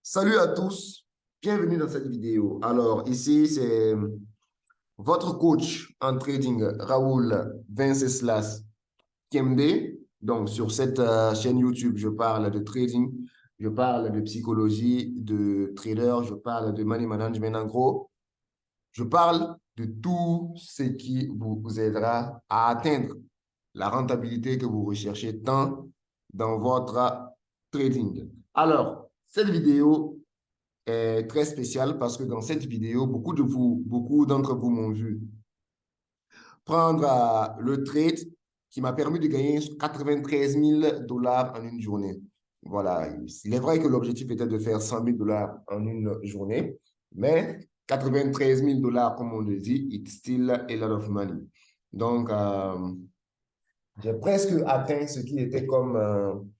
Salut à tous, bienvenue dans cette vidéo. Alors, ici, c'est votre coach en trading, Raoul Venceslas Kembe. Donc, sur cette chaîne YouTube, je parle de trading, je parle de psychologie, de trader, je parle de money management. En gros, je parle de tout ce qui vous aidera à atteindre la rentabilité que vous recherchez tant dans votre trading. Alors, cette vidéo est très spéciale parce que dans cette vidéo, beaucoup d'entre vous m'ont vu prendre le trade qui m'a permis de gagner 93 000 dollars en une journée. Voilà, il est vrai que l'objectif était de faire 100 000 dollars en une journée, mais 93 000 dollars, comme on le dit, it's still a lot of money. Donc, j'ai presque atteint ce qui était comme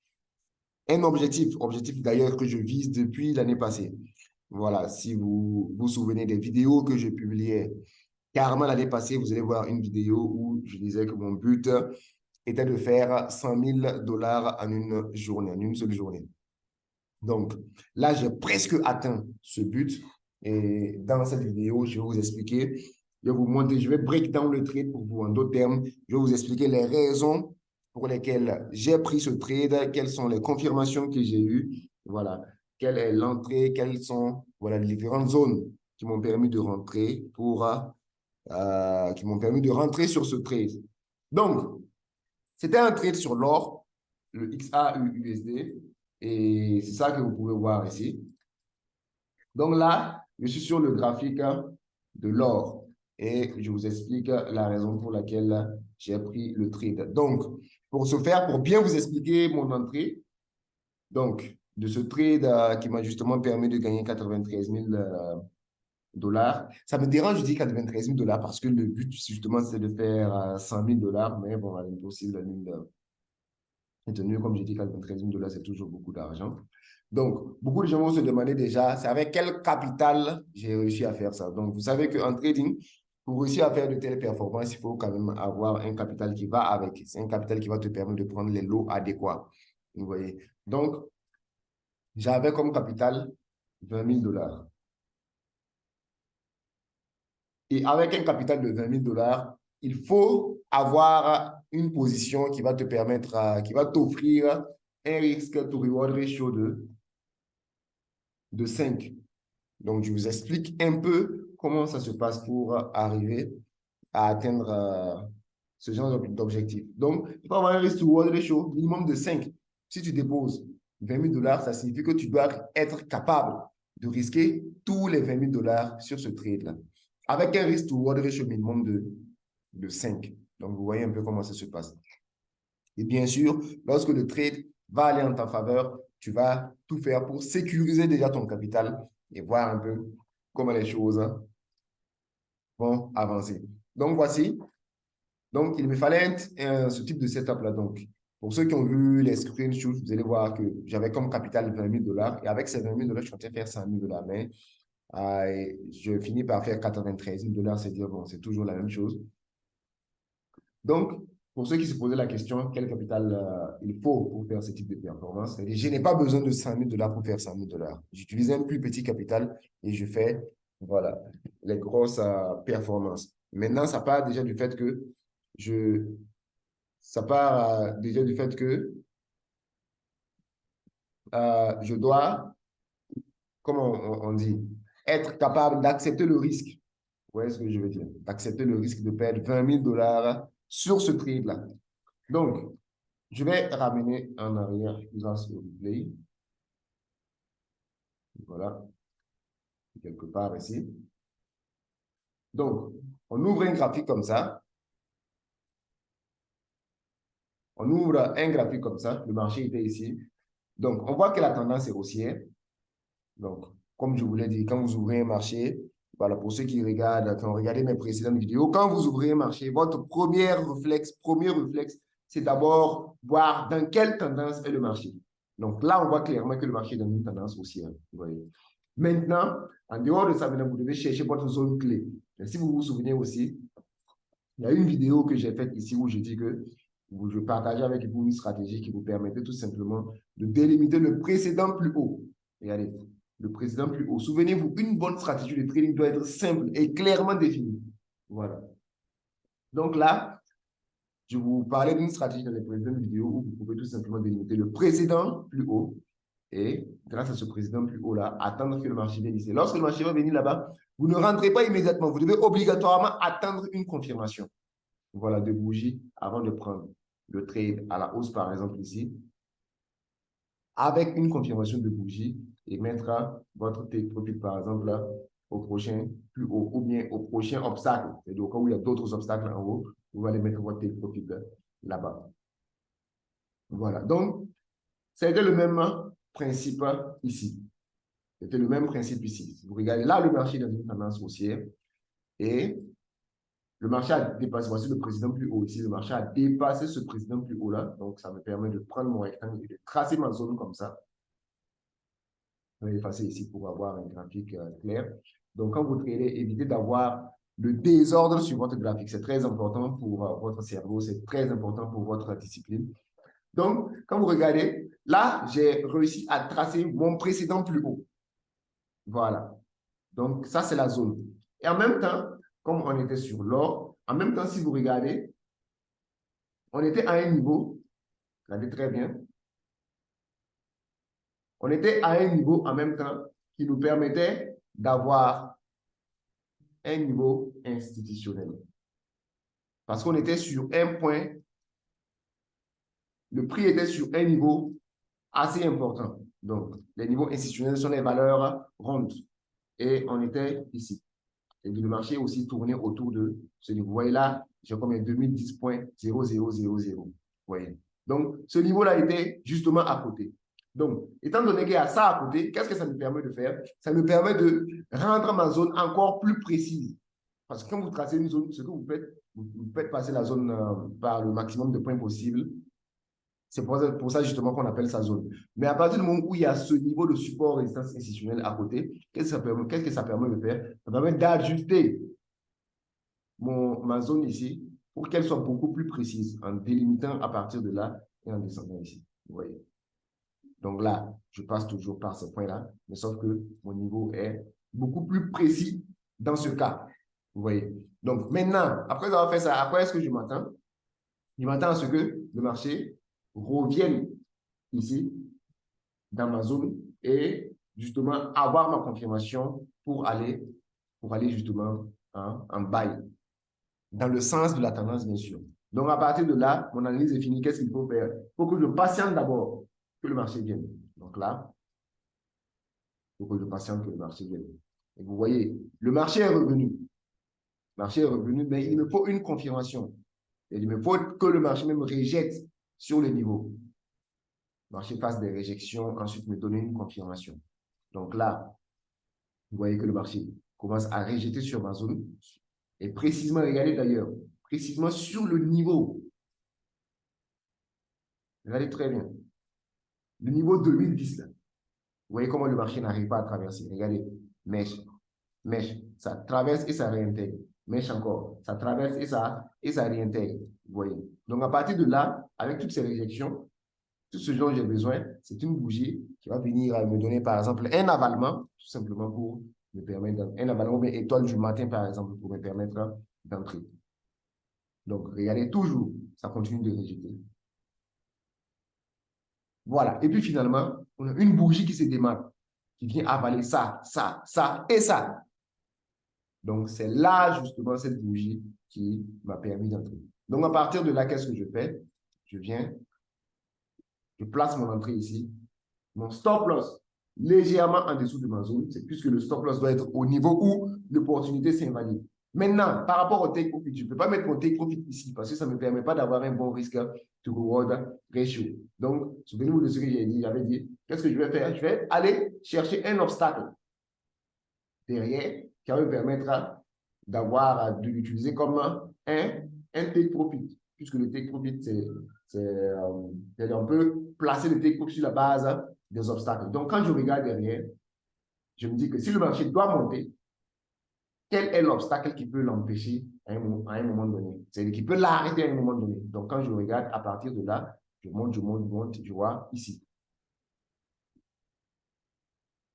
un objectif d'ailleurs que je vise depuis l'année passée. Voilà, si vous vous souvenez des vidéos que je publiais carrément l'année passée, vous allez voir une vidéo où je disais que mon but était de faire 100 000 dollars en une journée, en une seule journée. Donc là, j'ai presque atteint ce but. Et dans cette vidéo, je vais vous expliquer, je vais vous montrer, je vais break down le trade pour vous en d'autres termes. Je vais vous expliquer les raisons pour lesquelles j'ai pris ce trade, quelles sont les confirmations que j'ai eues, voilà, quelle est l'entrée, quelles sont voilà, les différentes zones qui m'ont permis de rentrer qui m'ont permis de rentrer sur ce trade. Donc, c'était un trade sur l'or, le XAUUSD, et c'est ça que vous pouvez voir ici. Donc là, je suis sur le graphique de l'or et je vous explique la raison pour laquelle j'ai pris le trade. Donc, pour ce faire, pour bien vous expliquer mon entrée, donc de ce trade qui m'a justement permis de gagner 93 000 dollars. Ça me dérange, je dis 93 000 dollars parce que le but, justement, c'est de faire 100 000 dollars, mais bon, à l'impossible, tenu, comme j'ai dit, 93 000 dollars, c'est toujours beaucoup d'argent. Donc, beaucoup de gens vont se demander déjà, c'est avec quel capital j'ai réussi à faire ça. Donc, vous savez qu'en trading, pour réussir à faire de telles performances, il faut quand même avoir un capital qui va avec. C'est un capital qui va te permettre de prendre les lots adéquats. Vous voyez. Donc, j'avais comme capital 20 000 dollars. Et avec un capital de 20 000 dollars, il faut avoir une position qui va te permettre, qui va t'offrir un risque to reward ratio de 5. Donc, je vous explique un peu comment ça se passe pour arriver à atteindre ce genre d'objectif. Donc, il faut avoir un risk to reward ratio minimum de 5. Si tu déposes 20 000 dollars, ça signifie que tu dois être capable de risquer tous les 20 000 dollars sur ce trade-là. Avec un risk to reward ratio minimum de 5. Donc, vous voyez un peu comment ça se passe. Et bien sûr, lorsque le trade va aller en ta faveur, tu vas tout faire pour sécuriser déjà ton capital et voir un peu comment les choses vont avancer. Donc, voici. Donc, il me fallait ce type de setup-là. Donc, pour ceux qui ont vu les screenshots, vous allez voir que j'avais comme capital 20 000 dollars. Et avec ces 20 000 dollars, je comptais faire 100 000 dollars. Mais je finis par faire 93 000 dollars. C'est dire, bon, c'est toujours la même chose. Donc, pour ceux qui se posaient la question, quel capital il faut pour faire ce type de performance, je n'ai pas besoin de 100 000 dollars pour faire 100 000 dollars. J'utilise un plus petit capital et je fais, voilà, les grosses performances. Maintenant, ça part déjà du fait que je, ça part déjà du fait que je dois, comment on dit, être capable d'accepter le risque. Vous voyez ce que je veux dire? D'accepter le risque de perdre 20 000 dollars sur ce trade-là. Donc, je vais ramener en arrière grâce au replay. Voilà, quelque part ici. Donc, on ouvre un graphique comme ça. On ouvre un graphique comme ça. Le marché était ici. Donc, on voit que la tendance est haussière. Donc, comme je vous l'ai dit, quand vous ouvrez un marché, voilà, pour ceux qui regardent, qui ont regardé mes précédentes vidéos, quand vous ouvrez un marché, votre premier réflexe, c'est d'abord voir dans quelle tendance est le marché. Donc là, on voit clairement que le marché est dans une tendance haussière. Vous voyez. Maintenant, en dehors de ça, maintenant, vous devez chercher votre zone clé. Et si vous vous souvenez aussi, il y a une vidéo que j'ai faite ici où je dis que je partageais avec vous une stratégie qui vous permettait tout simplement de délimiter le précédent plus haut. Regardez. le président plus haut. Souvenez-vous, une bonne stratégie de trading doit être simple et clairement définie. Voilà. Donc là, je vous parlais d'une stratégie dans les précédentes vidéos où vous pouvez tout simplement délimiter le précédent plus haut et, grâce à ce précédent plus haut-là, attendre que le marché vienne ici. Lorsque le marché va venir là-bas, vous ne rentrez pas immédiatement. Vous devez obligatoirement attendre une confirmation. Voilà, de bougies avant de prendre le trade à la hausse, par exemple, ici, avec une confirmation de bougie et mettre votre take profit, par exemple, là, au prochain plus haut ou bien au prochain obstacle. C'est-à-dire au cas où il y a d'autres obstacles en haut, vous allez mettre votre take profit là-bas. Voilà. Donc, c'était le même principe ici. C'était le même principe ici. Vous regardez là, le marché est dans une tendance haussière et le marché a dépassé, voici le président plus haut ici, le marché a dépassé ce président plus haut là. Donc, ça me permet de prendre mon rectangle et de tracer ma zone comme ça. Je vais effacer ici pour avoir un graphique clair. Donc, quand vous tradez, évitez d'avoir le désordre sur votre graphique. C'est très important pour votre cerveau, c'est très important pour votre discipline. Donc, quand vous regardez, là, j'ai réussi à tracer mon précédent plus haut. Voilà. Donc, ça, c'est la zone. Et en même temps, comme on était sur l'or, en même temps, si vous regardez, on était à un niveau, regardez très bien, on était à un niveau en même temps qui nous permettait d'avoir un niveau institutionnel. Parce qu'on était sur un point, le prix était sur un niveau assez important. Donc, les niveaux institutionnels sont les valeurs rondes. Et on était ici. Et le marché aussi tourné autour de ce niveau. Vous voyez là, j'ai combien? 2010.0000. Vous voyez. Donc, ce niveau-là était justement à côté. Donc, étant donné qu'il y a ça à côté, qu'est-ce que ça me permet de faire? Ça me permet de rendre ma zone encore plus précise. Parce que quand vous tracez une zone, ce que vous faites passer la zone par le maximum de points possible. C'est pour ça justement qu'on appelle ça zone. Mais à partir du moment où il y a ce niveau de support résistance institutionnelle à côté, qu'est-ce que ça permet de faire? Ça permet d'ajuster ma zone ici pour qu'elle soit beaucoup plus précise en délimitant à partir de là et en descendant ici. Vous voyez? Donc là, je passe toujours par ce point-là, mais sauf que mon niveau est beaucoup plus précis dans ce cas. Vous voyez? Donc maintenant, après avoir fait ça, à quoi est-ce que je m'attends? Je m'attends à ce que le marché revienne ici, dans ma zone, et justement avoir ma confirmation pour aller justement en buy, dans le sens de la tendance, bien sûr. Donc, à partir de là, mon analyse est finie. Qu'est-ce qu'il faut faire? Il faut que je patiente d'abord que le marché vienne. Donc là, il faut que je patiente que le marché vienne. Et vous voyez, le marché est revenu. Le marché est revenu, mais il me faut une confirmation. Et il me faut que le marché même rejette sur le niveau. Le marché fasse des réjections, ensuite me donner une confirmation. Donc là, vous voyez que le marché commence à rejeter sur ma zone. Et précisément, regardez d'ailleurs, précisément sur le niveau. Regardez très bien. Le niveau 2010, là. Vous voyez comment le marché n'arrive pas à traverser. Regardez, mèche, mèche, ça traverse et ça réintègre. Mèche encore, ça traverse et ça réintègre. Vous voyez. Donc, à partir de là, avec toutes ces réjections, tout ce dont j'ai besoin, c'est une bougie qui va venir me donner, par exemple, un avalement, tout simplement pour me permettre, un avalement, mais étoile du matin, par exemple, pour me permettre d'entrer. Donc, regardez toujours, ça continue de rejeter. Voilà. Et puis finalement, on a une bougie qui se démarre, qui vient avaler ça, ça, ça et ça. Donc, c'est là, justement, cette bougie qui m'a permis d'entrer. Donc, à partir de là, qu'est-ce que je fais? Je viens, je place mon entrée ici. Mon stop loss, légèrement en dessous de ma zone, c'est puisque le stop loss doit être au niveau où l'opportunité s'invalide. Maintenant, par rapport au take profit, je ne peux pas mettre mon take profit ici parce que ça ne me permet pas d'avoir un bon risque to reward ratio. Donc, souvenez-vous de ce que j'ai dit. J'avais dit, qu'est-ce que je vais faire? Je vais aller chercher un obstacle derrière qui va me permettre de l'utiliser comme un take profit. Puisque le take profit, on peut placer le take profit sur la base des obstacles. Donc, quand je regarde derrière, je me dis que si le marché doit monter, quel est l'obstacle qui peut l'empêcher à un moment donné? C'est-à-dire qui peut l'arrêter à un moment donné. Donc, quand je regarde, à partir de là, je monte, je vois ici.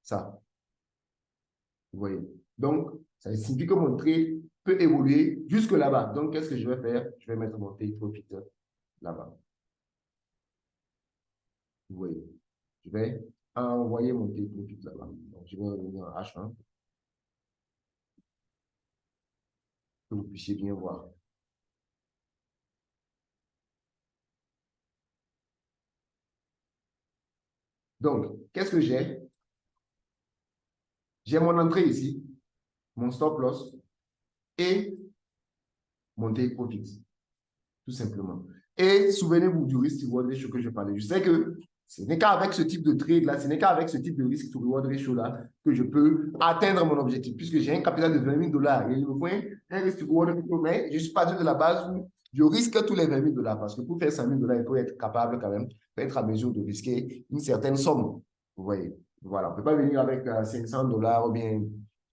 Ça. Vous voyez. Donc, ça signifie que mon trade peut évoluer jusque là-bas. Donc, qu'est-ce que je vais faire? Je vais mettre mon take profit là-bas. Vous voyez. Je vais envoyer mon take profit là-bas. Donc, je vais revenir en H1 que vous puissiez bien voir. Donc, qu'est-ce que j'ai? J'ai mon entrée ici, mon stop loss et mon take profit, tout simplement. Et souvenez-vous du risque reward ratio que je parlais. Je sais que ce n'est qu'avec ce type de trade-là, ce n'est qu'avec ce type de risque to reward ratio-là que je peux atteindre mon objectif, puisque j'ai un capital de 20 000 $ et il me faut un risque to reward ratio, mais je ne suis pas de la base où je risque tous les 20 000 $ parce que pour faire 100 000 $, il faut être capable quand même, être à mesure de risquer une certaine somme. Vous voyez, voilà, on ne peut pas venir avec 500 $ ou bien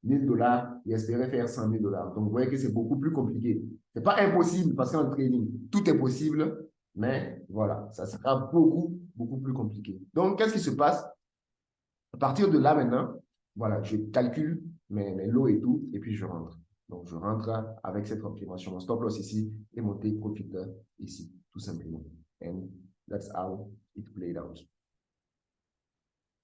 1000 $ et espérer faire 100 000 $. Donc, vous voyez que c'est beaucoup plus compliqué. Ce n'est pas impossible parce qu'en trading, tout est possible, mais voilà, ça sera beaucoup, beaucoup plus compliqué. Donc, qu'est-ce qui se passe? À partir de là, maintenant, voilà, je calcule mes lots et tout, et puis je rentre. Donc, je rentre avec cette confirmation, mon stop loss ici et mon take profit ici, tout simplement. And that's how it played out.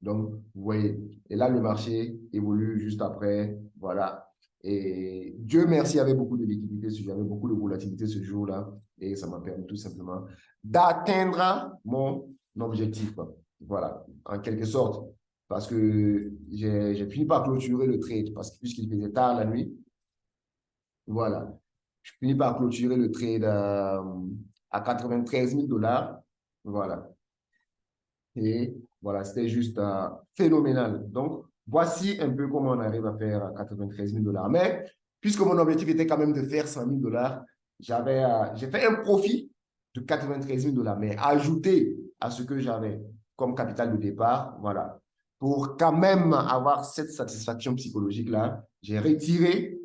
Donc, vous voyez, et là, le marché évolue juste après, voilà. Et Dieu merci, il y avait beaucoup de liquidité, j'avais beaucoup de volatilité ce jour-là, et ça m'a permis tout simplement d'atteindre mon objectif. Voilà, en quelque sorte, parce que j'ai fini par clôturer le trade, parce que puisqu'il faisait tard la nuit, voilà, je finis par clôturer le trade à 93 000 $, voilà. Et voilà, c'était juste phénoménal. Donc, voici un peu comment on arrive à faire 93 000 $. Mais puisque mon objectif était quand même de faire 100 000 $, j'ai fait un profit de 93 000 $, mais ajouté à ce que j'avais comme capital de départ, voilà. Pour quand même avoir cette satisfaction psychologique-là, j'ai retiré,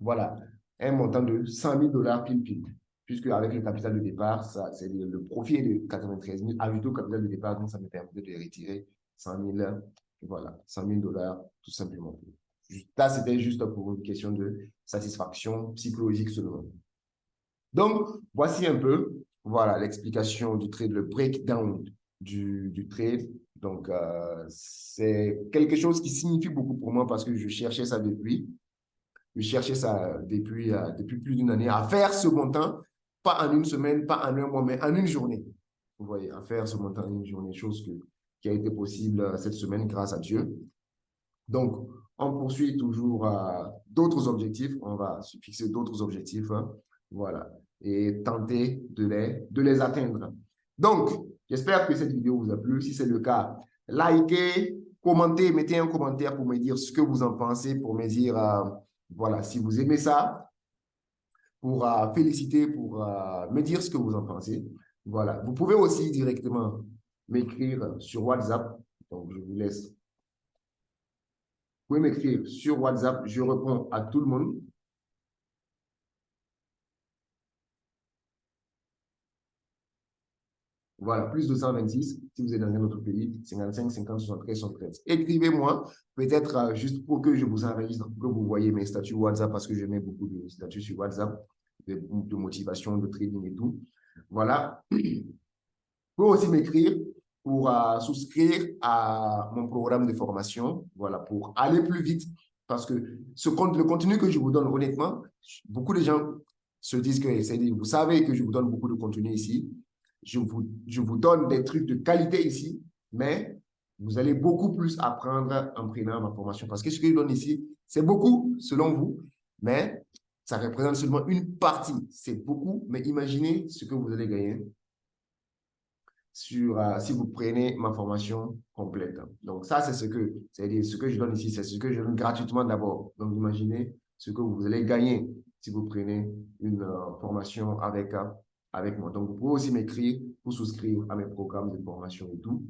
voilà, un montant de 100 000 $ pile pile. Puisque avec le capital de départ, c'est le profit est de 93 000 ajouté au capital de départ, donc ça me permet de retirer 100 000, voilà, 100 000 $ tout simplement. Là, c'était juste pour une question de satisfaction psychologique seulement. Donc, voici un peu, voilà, l'explication du trade, le breakdown du trade. Donc, c'est quelque chose qui signifie beaucoup pour moi parce que je cherchais ça depuis. Je cherchais ça depuis plus d'une année, à faire ce montant, pas en une semaine, pas en un mois, mais en une journée. Vous voyez, à faire ce montant en une journée, chose qui a été possible cette semaine grâce à Dieu. Donc, on poursuit toujours d'autres objectifs. On va se fixer d'autres objectifs. Hein, voilà. Et tenter de les atteindre. Donc, j'espère que cette vidéo vous a plu. Si c'est le cas, likez, commentez, mettez un commentaire pour me dire ce que vous en pensez, pour me dire, voilà, si vous aimez ça, pour féliciter, pour me dire ce que vous en pensez. Voilà. Vous pouvez aussi directement m'écrire sur WhatsApp. Donc, je vous laisse. Vous pouvez m'écrire sur WhatsApp, je réponds à tout le monde. Voilà, plus 226 si vous êtes dans un autre pays, 55, 50, 73, 73. Écrivez-moi, peut-être juste pour que je vous enregistre, pour que vous voyez mes statuts WhatsApp, parce que je mets beaucoup de statuts sur WhatsApp, de motivation, de trading et tout. Voilà. Vous pouvez aussi m'écrire pour souscrire à mon programme de formation, voilà, pour aller plus vite. Parce que le contenu que je vous donne, honnêtement, beaucoup de gens se disent que vous savez que je vous donne beaucoup de contenu ici. Je vous donne des trucs de qualité ici, mais vous allez beaucoup plus apprendre en prenant ma formation. Parce que ce que je donne ici, c'est beaucoup selon vous, mais ça représente seulement une partie. C'est beaucoup, mais imaginez ce que vous allez gagner si vous prenez ma formation complète. Donc, ça, c'est-à-dire ce que je donne ici, c'est ce que je donne gratuitement d'abord. Donc, imaginez ce que vous allez gagner si vous prenez une formation avec moi. Donc, vous pouvez aussi m'écrire pour souscrire à mes programmes de formation et tout.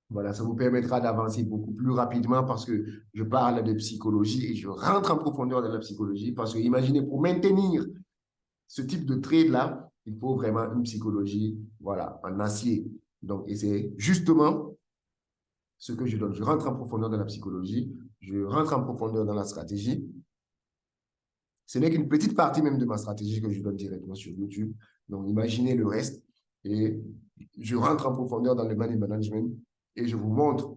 Voilà, ça vous permettra d'avancer beaucoup plus rapidement parce que je parle de psychologie et je rentre en profondeur dans la psychologie parce que imaginez, pour maintenir ce type de trade-là, il faut vraiment une psychologie, voilà, en acier. Donc, et c'est justement ce que je donne. Je rentre en profondeur dans la psychologie, je rentre en profondeur dans la stratégie. Ce n'est qu'une petite partie même de ma stratégie que je donne directement sur YouTube. Donc, imaginez le reste. Et je rentre en profondeur dans le money management et je vous montre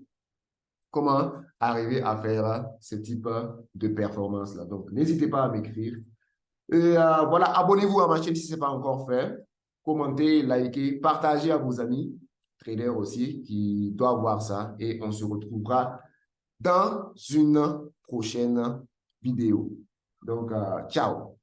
comment arriver à faire ce type de performance-là. Donc, n'hésitez pas à m'écrire. Et voilà, abonnez-vous à ma chaîne si ce n'est pas encore fait. Commentez, likez, partagez à vos amis, traders aussi, qui doivent voir ça. Et on se retrouvera dans une prochaine vidéo. Donc, ciao.